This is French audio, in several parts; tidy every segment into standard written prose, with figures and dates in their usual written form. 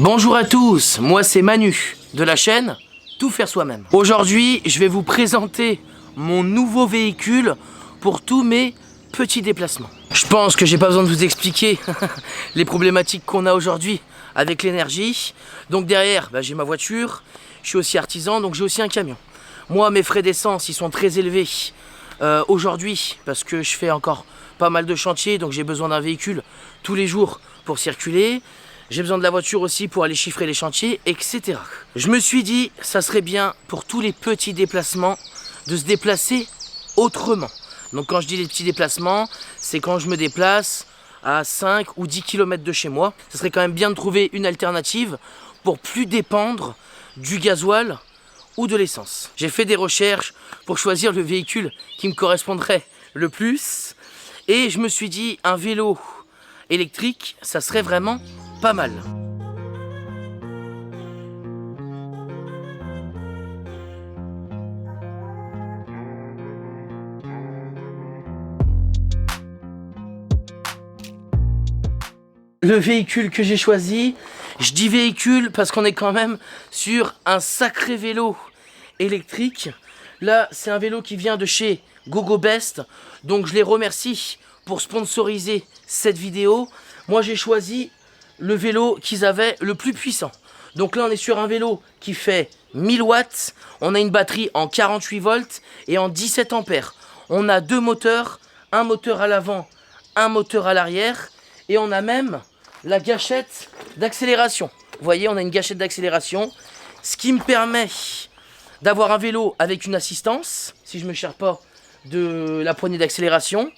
Bonjour à tous, moi c'est Manu de la chaîne Tout faire soi-même. Aujourd'hui, je vais vous présenter mon nouveau véhicule pour tous mes petits déplacements. Je pense que j'ai pas besoin de vous expliquer les problématiques qu'on a aujourd'hui avec l'énergie. Donc derrière, j'ai ma voiture, je suis aussi artisan, donc j'ai aussi un camion. Moi, mes frais d'essence, ils sont très élevés aujourd'hui parce que je fais encore pas mal de chantiers, donc j'ai besoin d'un véhicule tous les jours pour circuler. J'ai besoin de la voiture aussi pour aller chiffrer les chantiers, etc. Je me suis dit, ça serait bien pour tous les petits déplacements de se déplacer autrement. Donc quand je dis les petits déplacements, c'est quand je me déplace à 5 ou 10 km de chez moi. Ça serait quand même bien de trouver une alternative pour plus dépendre du gasoil ou de l'essence. J'ai fait des recherches pour choisir le véhicule qui me correspondrait le plus. Et je me suis dit, un vélo électrique, ça serait vraiment pas mal. Le véhicule que j'ai choisi, je dis véhicule parce qu'on est quand même sur un sacré vélo électrique. Là, c'est un vélo qui vient de chez GoGoBest, donc je les remercie pour sponsoriser cette vidéo. Moi, j'ai choisi le vélo qu'ils avaient le plus puissant. Donc là, on est sur un vélo qui fait 1000 watts. On a une batterie en 48 volts et en 17 ampères. On a deux moteurs, un moteur à l'avant, un moteur à l'arrière. Et on a même la gâchette d'accélération. Vous voyez, on a une gâchette d'accélération. Ce qui me permet d'avoir un vélo avec une assistance, si je ne me sers pas de la poignée d'accélération.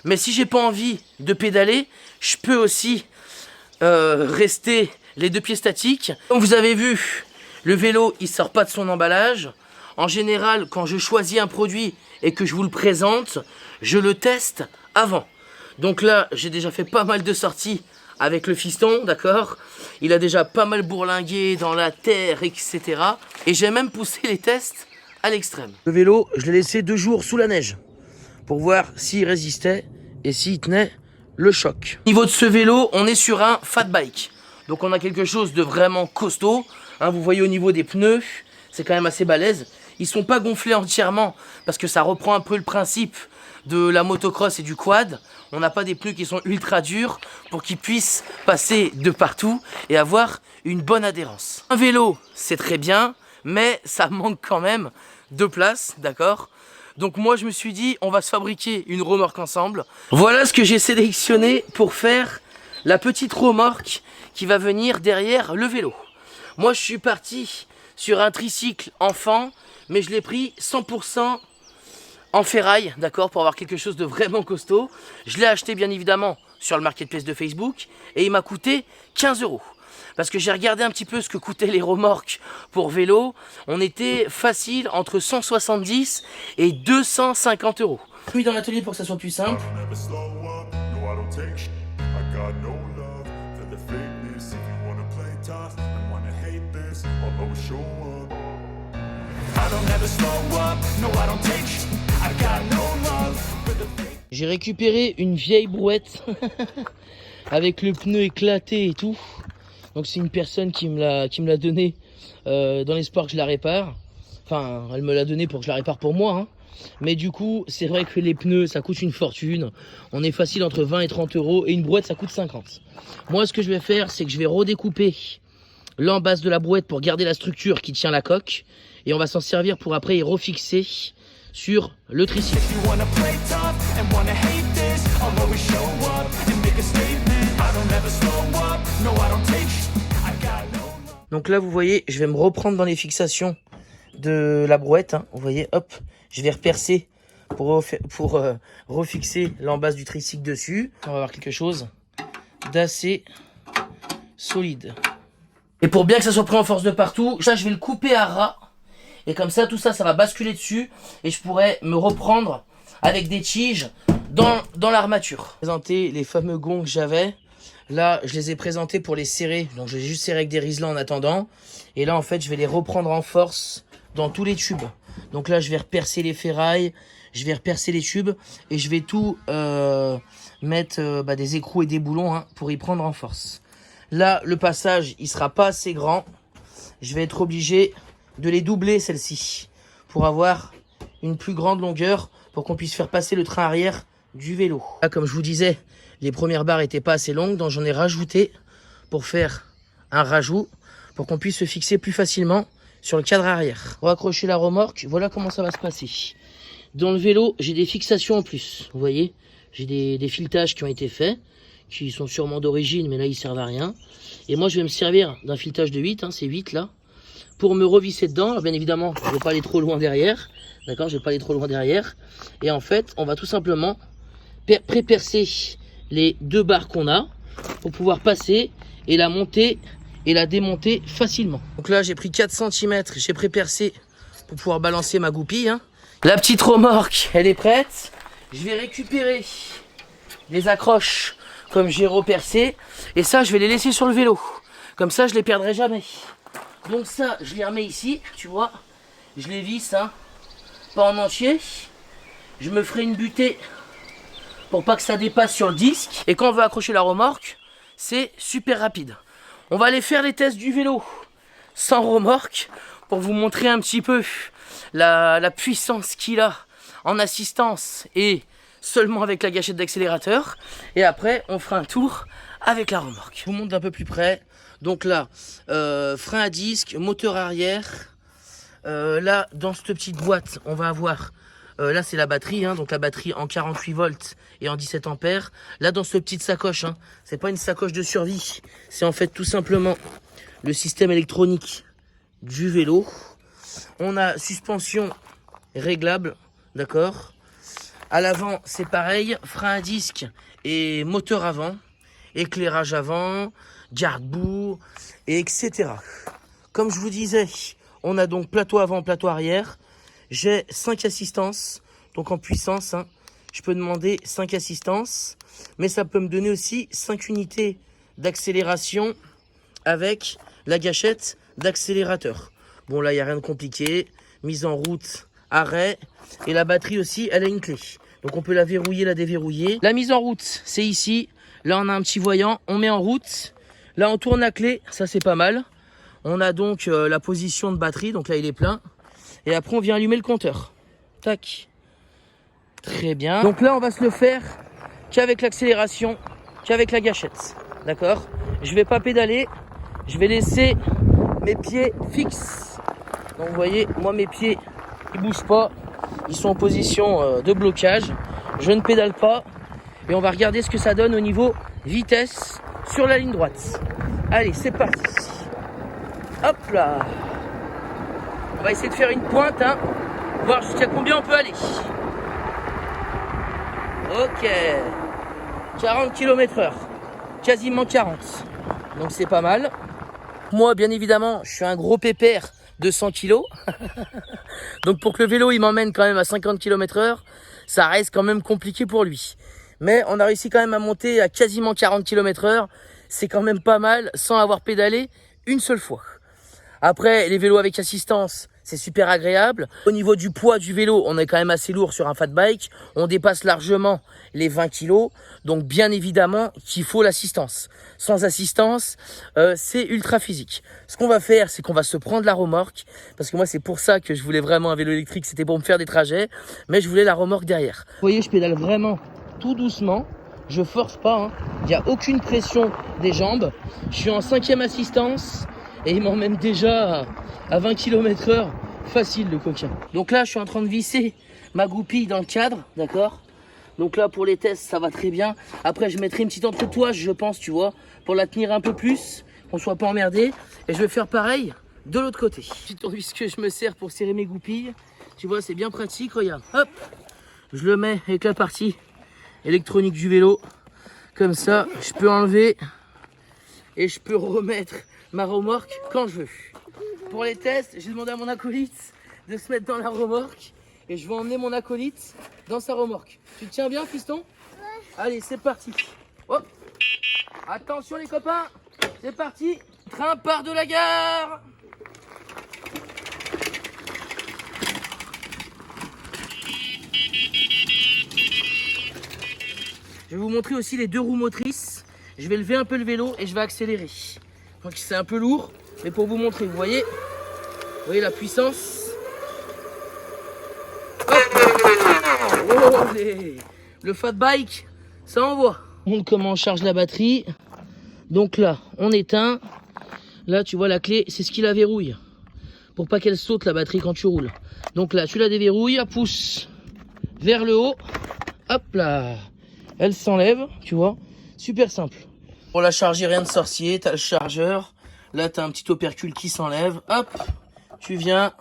Mais si j'ai pas envie de pédaler, je peux aussi rester les deux pieds statiques. Comme vous avez vu, le vélo il sort pas de son emballage. En général, quand je choisis un produit et que je vous le présente, je le teste avant. Donc là, j'ai déjà fait pas mal de sorties avec le fiston, d'accord? Il a déjà pas mal bourlingué dans la terre, etc. Et j'ai même poussé les tests à l'extrême. Le vélo, je l'ai laissé 2 jours sous la neige pour voir s'il résistait et s'il tenait le choc. Au niveau de ce vélo, on est sur un fat bike. Donc on a quelque chose de vraiment costaud. Hein, vous voyez au niveau des pneus, c'est quand même assez balèze. Ils sont pas gonflés entièrement parce que ça reprend un peu le principe de la motocross et du quad. On n'a pas des pneus qui sont ultra durs pour qu'ils puissent passer de partout et avoir une bonne adhérence. Un vélo, c'est très bien, mais ça manque quand même de place, d'accord? Donc moi je me suis dit, on va se fabriquer une remorque ensemble. Voilà ce que j'ai sélectionné pour faire la petite remorque qui va venir derrière le vélo. Moi je suis parti sur un tricycle enfant, mais je l'ai pris 100% en ferraille, d'accord, pour avoir quelque chose de vraiment costaud. Je l'ai acheté bien évidemment sur le marketplace de Facebook et il m'a coûté 15 €. Parce que j'ai regardé un petit peu ce que coûtaient les remorques pour vélo. On était facile entre 170 et 250 €. Je suis dans l'atelier pour que ça soit plus simple. J'ai récupéré une vieille brouette avec le pneu éclaté et tout. Donc c'est une personne qui me l'a donné dans l'espoir que je la répare. Enfin, elle me l'a donné pour que je la répare pour moi. Hein. Mais du coup, c'est vrai que les pneus, ça coûte une fortune. On est facile entre 20 et 30 € et une brouette, ça coûte 50. Moi, ce que je vais faire, c'est que je vais redécouper l'embase de la brouette pour garder la structure qui tient la coque. Et on va s'en servir pour après y refixer sur le tricycle. Donc là vous voyez, je vais me reprendre dans les fixations de la brouette. Hein. Vous voyez, hop, je vais repercer pour refixer l'embase du tricycle dessus. On va avoir quelque chose d'assez solide. Et pour bien que ça soit pris en force de partout, ça je vais le couper à ras. Et comme ça, tout ça, ça va basculer dessus. Et je pourrais me reprendre avec des tiges dans l'armature. Présenter les fameux gonds que j'avais. Là, je les ai présentés pour les serrer. Donc, je vais juste serrer avec des riselants en attendant. Et là, en fait, je vais les reprendre en force dans tous les tubes. Donc là, je vais repercer les ferrailles. Je vais repercer les tubes. Et je vais tout mettre des écrous et des boulons pour y prendre en force. Là, le passage, il sera pas assez grand. Je vais être obligé de les doubler, celles-ci, pour avoir une plus grande longueur, pour qu'on puisse faire passer le train arrière du vélo. Là, comme je vous disais, les premières barres étaient pas assez longues, donc j'en ai rajouté pour faire un rajout, pour qu'on puisse se fixer plus facilement sur le cadre arrière. Pour accrocher la remorque, voilà comment ça va se passer. Dans le vélo, j'ai des fixations en plus, vous voyez, j'ai des filetages qui ont été faits, qui sont sûrement d'origine, mais là ils servent à rien. Et moi je vais me servir d'un filetage de 8, ces 8 là, pour me revisser dedans. Alors, bien évidemment, je ne vais pas aller trop loin derrière, d'accord, je vais pas aller trop loin derrière. Et en fait, on va tout simplement pré-percer les 2 barres qu'on a, pour pouvoir passer et la monter et la démonter facilement. Donc là j'ai pris 4 cm, j'ai pré-percé pour pouvoir balancer ma goupille. La petite remorque, elle est prête. Je vais récupérer les accroches comme j'ai repercé. Et ça, je vais les laisser sur le vélo. Comme ça, je les perdrai jamais. Donc ça, je les remets ici, tu vois. Je les visse, pas en entier. Je me ferai une butée pour pas que ça dépasse sur le disque. Et quand on veut accrocher la remorque, c'est super rapide. On va aller faire les tests du vélo sans remorque pour vous montrer un petit peu la puissance qu'il a en assistance et seulement avec la gâchette d'accélérateur. Et après, on fera un tour avec la remorque. Je vous montre d'un peu plus près. Donc là, frein à disque, moteur arrière. Là, dans cette petite boîte, on va avoir... là, c'est la batterie, donc la batterie en 48 volts et en 17 ampères. Là, dans cette petite sacoche, c'est pas une sacoche de survie. C'est en fait tout simplement le système électronique du vélo. On a suspension réglable, d'accord. À l'avant, c'est pareil, frein à disque et moteur avant, éclairage avant, garde-boue, etc. Comme je vous disais, on a donc plateau avant, plateau arrière. J'ai 5 assistances, donc en puissance, je peux demander 5 assistances, mais ça peut me donner aussi 5 unités d'accélération avec la gâchette d'accélérateur. Bon, là, il n'y a rien de compliqué. Mise en route, arrêt. Et la batterie aussi, elle a une clé. Donc, on peut la verrouiller, la déverrouiller. La mise en route, c'est ici. Là, on a un petit voyant. On met en route. Là, on tourne la clé. Ça, c'est pas mal. On a donc la position de batterie. Donc là, il est plein. Et après, on vient allumer le compteur. Tac. Très bien. Donc là, on va se le faire qu'avec l'accélération, qu'avec la gâchette. D'accord? Je vais pas pédaler. Je vais laisser mes pieds fixes. Donc vous voyez, moi mes pieds, ils bougent pas. Ils sont en position de blocage. Je ne pédale pas. Et on va regarder ce que ça donne au niveau vitesse sur la ligne droite. Allez, c'est parti. Hop là. On va essayer de faire une pointe, voir jusqu'à combien on peut aller. Ok. 40 km/h. Quasiment 40. Donc c'est pas mal. Moi, bien évidemment, je suis un gros pépère de 100 kg. Donc pour que le vélo il m'emmène quand même à 50 km/h, ça reste quand même compliqué pour lui. Mais on a réussi quand même à monter à quasiment 40 km/h. C'est quand même pas mal sans avoir pédalé une seule fois. Après, les vélos avec assistance, c'est super agréable. Au niveau du poids du vélo, on est quand même assez lourd sur un fat bike. On dépasse largement les 20 kg. Donc bien évidemment qu'il faut l'assistance. Sans assistance, c'est ultra physique. Ce qu'on va faire, c'est qu'on va se prendre la remorque. Parce que moi, c'est pour ça que je voulais vraiment un vélo électrique. C'était pour me faire des trajets. Mais je voulais la remorque derrière. Vous voyez, je pédale vraiment tout doucement. Je force pas. Il n'y a aucune pression des jambes. Je suis en 5e assistance. Et il m'emmène déjà à 20 km/h. Facile, le coquin. Donc là, je suis en train de visser ma goupille dans le cadre, d'accord? Donc là, pour les tests, ça va très bien. Après, je mettrai une petite entretouage, je pense, tu vois, pour la tenir un peu plus, qu'on soit pas emmerdé. Et je vais faire pareil de l'autre côté. Petit tournevis que je me sers pour serrer mes goupilles. Tu vois, c'est bien pratique, regarde. Hop, je le mets avec la partie électronique du vélo. Comme ça, je peux enlever et je peux remettre ma remorque quand je veux. Pour les tests, j'ai demandé à mon acolyte de se mettre dans la remorque et je vais emmener mon acolyte dans sa remorque. Tu te tiens bien, fiston? Ouais. Allez, c'est parti. Oh. Attention les copains, c'est parti. Train part de la gare. Je vais vous montrer aussi les 2 roues motrices. Je vais lever un peu le vélo et je vais accélérer. Donc c'est un peu lourd, mais pour vous montrer, vous voyez la puissance. Hop. Oh, le fat bike, ça envoie. On montre comment on charge la batterie. Donc là, on éteint. Là, tu vois la clé, c'est ce qui la verrouille. Pour pas qu'elle saute la batterie quand tu roules. Donc là, tu la déverrouilles, pousse vers le haut. Hop là, elle s'enlève, tu vois. Super simple. Pour la charger, rien de sorcier, t'as le chargeur. Là, t'as un petit opercule qui s'enlève. Hop, tu viens,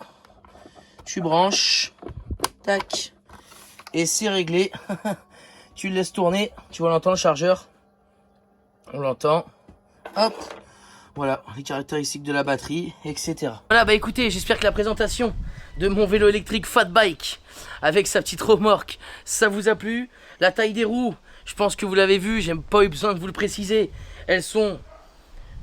tu branches. Tac. Et c'est réglé. Tu le laisses tourner. Tu vois, on entend le chargeur. On l'entend. Hop. Voilà, les caractéristiques de la batterie, etc. Voilà, bah écoutez, j'espère que la présentation de mon vélo électrique Fat Bike avec sa petite remorque, ça vous a plu. La taille des roues, je pense que vous l'avez vu, j'ai pas eu besoin de vous le préciser. Elles sont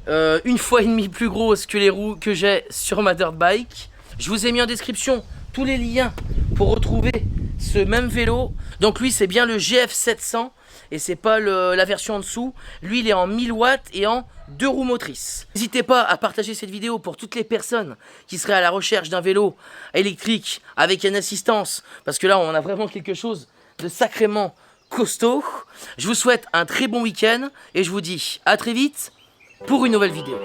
1,5 fois plus grosses que les roues que j'ai sur ma dirt bike. Je vous ai mis en description tous les liens pour retrouver ce même vélo. Donc lui, c'est bien le GF700 et c'est pas la version en dessous. Lui, il est en 1000 watts et en 2 roues motrices. N'hésitez pas à partager cette vidéo pour toutes les personnes qui seraient à la recherche d'un vélo électrique avec une assistance, parce que là, on a vraiment quelque chose de sacrément costaud. Je vous souhaite un très bon week-end et je vous dis à très vite pour une nouvelle vidéo.